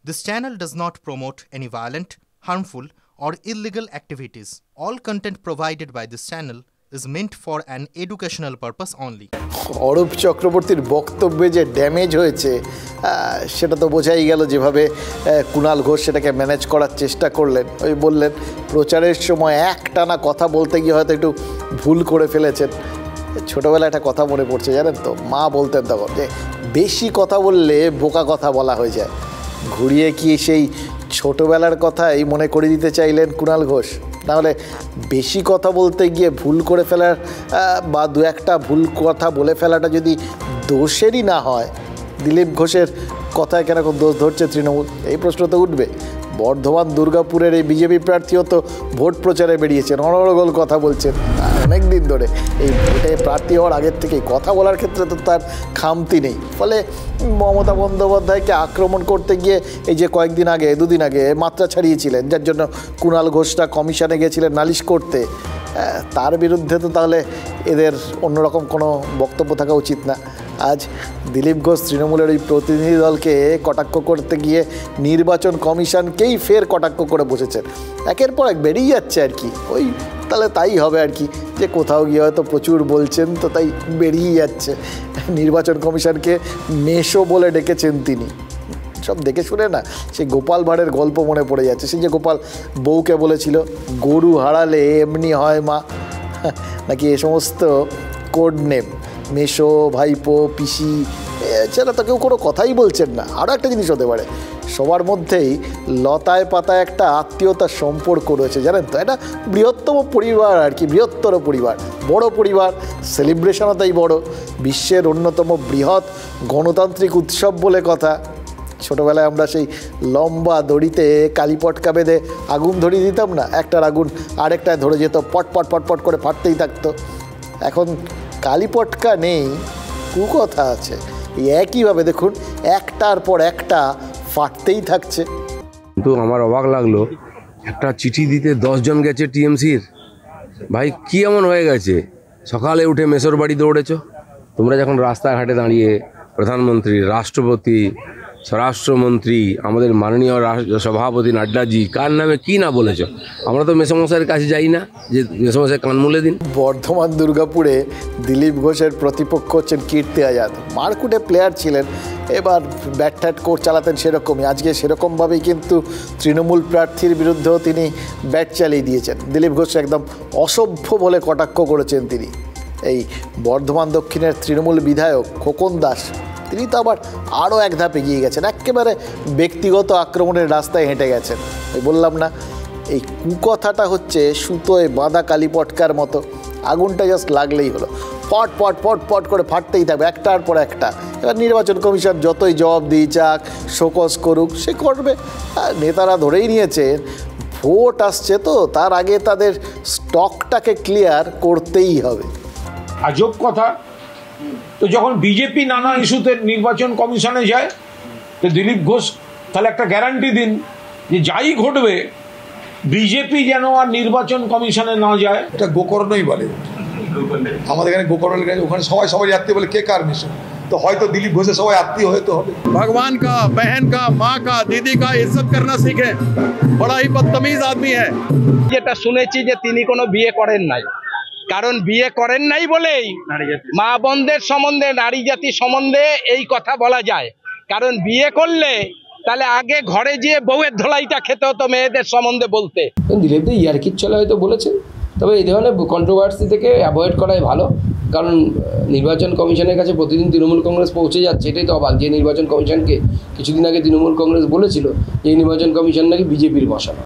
This channel does not promote any violent, harmful, or illegal activities. All content provided by this channel is meant for an educational purpose only. Arup চক্রবর্তীর বক্তব্যে যে damage হয়েছে সেটা তো বোঝাই গেল, যেভাবে কুণাল ঘোষ সেটাকে ম্যানেজ করার চেষ্টা করলেন। ওই বললেন প্রচারের সময় একটানা কথা বলতে গিয়ে হয়তো একটু ভুল করে ফেলেছেন। ছোটোবেলায় একটা কথা মনে পড়ছে, জানেন তো, মা বলতেন তখন যে বেশি কথা বললে বোকা কথা বলা হয়ে যায়। ঘুরিয়ে কি সেই ছোটোবেলার কথাই মনে করিয়ে দিতে চাইলেন কুণাল ঘোষ? তাহলে বেশি কথা বলতে গিয়ে ভুল করে ফেলার বা দু একটা ভুল কথা বলে ফেলাটা যদি দোষেরই না হয়, দিলীপ ঘোষের কথায় কেন দোষ ধরছে তৃণমূল? এই প্রশ্ন তো উঠবে। বর্ধমান দুর্গাপুরের এই বিজেপি প্রার্থীও তো ভোট প্রচারে বেরিয়েছেন, অনর্গল কথা বলছেন অনেক দিন ধরে। এই ভোটে প্রার্থী হওয়ার আগের থেকেই কথা বলার ক্ষেত্রে তো তার খামতি নেই। ফলে মমতা বন্দ্যোপাধ্যায়কে আক্রমণ করতে গিয়ে এই যে কয়েকদিন আগে, দুদিন আগে মাত্রা ছাড়িয়েছিলেন, যার জন্য কুণাল ঘোষটা কমিশনে গিয়েছিলেন নালিশ করতে। তার বিরুদ্ধে তো তাহলে এদের অন্যরকম কোনো বক্তব্য থাকা উচিত না। আজ দিলীপ ঘোষ তৃণমূলের ওই প্রতিনিধি দলকে কটাক্ষ করতে গিয়ে নির্বাচন কমিশনকেই ফের কটাক্ষ করে বসেছেন। একের পর এক বেরিয়ে যাচ্ছে আর কি। ওই তাহলে তাই হবে আর কি, যে কোথাও গিয়ে হয়তো প্রচুর বলছেন তো তাই বেরিয়ে যাচ্ছে। নির্বাচন কমিশনকে মেশো বলে ডেকেছেন তিনি। সব দেখে শুনে না সেই গোপাল ভাঁড়ের গল্প মনে পড়ে যাচ্ছে। সেই যে গোপাল বউকে বলেছিল গরু হারালে এমনি হয় মা, নাকি এ সমস্ত কোড নেম, মেশো, ভাইপো, পিসি, এছাড়া তো কেউ কোনো কথাই বলছেন না। আরও একটা জিনিস হতে পারে, সবার মধ্যেই লতায় পাতায় একটা আত্মীয়তার সম্পর্ক রয়েছে, জানেন তো। এটা বৃহত্তম পরিবার আর কি, বৃহত্তর পরিবার, বড় পরিবার, সেলিব্রেশনও তাই বড়। বিশ্বের অন্যতম বৃহৎ গণতান্ত্রিক উৎসব বলে কথা। ছোটোবেলায় আমরা সেই লম্বা দড়িতে কালীপটকা বেঁধে আগুন ধরিয়ে দিতাম না, একটার আগুন আরেকটায় ধরে যেত, পটপট পটপট করে ফাটতেই থাকতো। এখন কালীপটকা নেই, কুকথা আছে। এই একইভাবে দেখুন একটার পর একটা ফাটতেই থাকছে। কিন্তু আমার অবাক লাগলো, একটা চিঠি দিতে 10 জন গেছে টিএমসির। ভাই কি এমন হয়ে গেছে? সকালে উঠে মেসোর বাড়ি দৌড়েছ তোমরা, যখন রাস্তাঘাটে দাঁড়িয়ে প্রধানমন্ত্রী, রাষ্ট্রপতি, স্বরাষ্ট্রমন্ত্রী, আমাদের মাননীয় সভাপতি নাড্ডাজি কার নামে কি না বলেছ। আমরা তো মেসমশাইয়ের কাছে যাই না যে মেসমশাই কান মুলে দিন। বর্ধমান দুর্গাপুরে দিলীপ ঘোষের প্রতিপক্ষ হচ্ছেন কীর্তি আজাদ। মারকুটে প্লেয়ার ছিলেন, এবার ব্যাট ট্যাট কোর্ট চালাতেন সেরকমই। আজকে সেরকমভাবেই কিন্তু তৃণমূল প্রার্থীর বিরুদ্ধেও তিনি ব্যাট চালিয়ে দিয়েছেন। দিলীপ ঘোষ একদম অসভ্য বলে কটাক্ষ করেছেন তিনি। এই বর্ধমান দক্ষিণের তৃণমূল বিধায়ক খোকন দাস, তিনি তো আবার আরও এক ধাপ এগিয়ে গেছেন, একেবারে ব্যক্তিগত আক্রমণের রাস্তায় হেঁটে গেছেন। ওই বললাম না, এই কুকথাটা হচ্ছে সুতোয় বাঁধা কালীপটকার মতো। আগুনটা জাস্ট লাগলেই হলো, পট পট পট পট করে ফাটতেই থাকবে একটার পর একটা। এবার নির্বাচন কমিশন যতই জবাব দিয়ে যাক, শোকজ করুক, সে করবে। আর নেতারা ধরেই নিয়েছেন ভোট আসছে, তো তার আগে তাদের স্টকটাকে ক্লিয়ার করতেই হবে। আজব কথা। তো যখন বিজেপি নানা ইস্যুতে নির্বাচন কমিশনে যায়, তো দিলীপ ঘোষ তাহলে একটা গ্যারান্টি দিন যে যাই ঘটবে বিজেপি যেন আর নির্বাচন কমিশনে না যায়। এটা গোকর্ণই বলে, আমাদের এখানে গোকর্ণ, ওখানে সবাই সবাই আত্মীয় বলে, কে কার মিশন? তো হয়তো দিলীপ ঘোষের সবাই আত্মীয় হয়তো হবে। भगवान का, बहन का, माँ का, दीदी का इज्जत करना सीखे। बड़ा ही बदतमीज आदमी है। যেটা শুনেছি যে তিনি কোনো বিয়ে করেন নাই, কারণ বিয়ে করেন নাই বলেই মা বোনদের সম্বন্ধে, নারী জাতি সম্বন্ধে এই কথা বলা যায়। কারণ বিয়ে করলে তাহলে আগে ঘরে গিয়ে বউয়ের ধোলাইটা খেতে হতো মেয়েদের সম্বন্ধে বলতে। দিলীপ দা ইয়ার্কির চলে হয়তো বলেছেন, তবে এই ধরনের কন্ট্রোভার্সি থেকে অ্যাভয়েড করাই ভালো। কারণ নির্বাচন কমিশনের কাছে প্রতিদিন তৃণমূল কংগ্রেস পৌঁছে যাচ্ছে, এটাই তো অবাক। যে নির্বাচন কমিশনকে কিছুদিন আগে তৃণমূল কংগ্রেস বলেছিল যে এই নির্বাচন কমিশন নাকি বিজেপির বসানো।